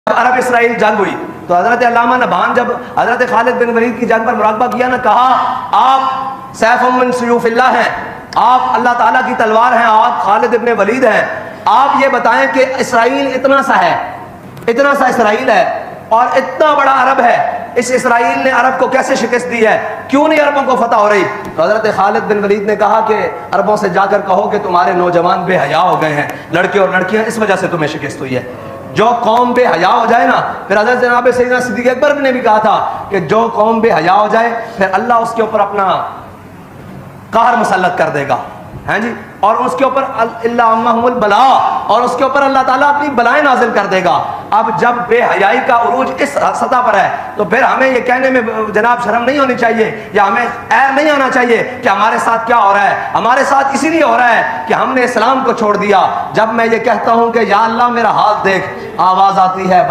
अरब Israel जंग हुई तो हजरत अल्लामा नबहान जब हजरत खालिद बिन वलीद की जंग पर मुराकबा किया ना, कहा आप सैफुम मिन सुयूफिल्लाह हैं, आप अल्लाह ताला की तलवार हैं, आप खालिद इब्न वलीद हैं। आप ये बताएं कि इसराइल इतना सा है, इतना सा इसराइल है और इतना बड़ा अरब है, इस इसराइल ने अरब को कैसे शिकस्त दी है, क्यों नहीं अरबों को फतह हो रही? तो हजरत खालिद बिन वलीद ने कहा कि अरबों से जाकर कहो कि तुम्हारे नौजवान बेहया हो गए हैं, लड़के और लड़कियां, इस वजह से तुम्हें शिकस्त हुई है। जो कौम बेहया हो जाए ना, फिर हज़रत जनाब सैयदना सिद्दीक़ अकबर ने भी कहा था कि जो कौम बेहया हो जाए फिर अल्लाह उसके ऊपर अपना कहर मुसल्लत कर देगा, हैं जी, और उसके ऊपर अल्लाहुल बला, और उसके ऊपर अल्लाह ताला अपनी बलाएं नाजिल कर देगा। अब जब बेहयाई का उरूज इस सतह पर है तो फिर हमें ये कहने में जनाब शर्म नहीं होनी चाहिए या हमें ऐर नहीं आना चाहिए कि हमारे साथ क्या हो रहा है। हमारे साथ इसीलिए हो रहा है कि हमने इस्लाम को छोड़ दिया। जब मैं ये कहता हूँ कि या अल्लाह मेरा हाथ देख, आवाज़ आती है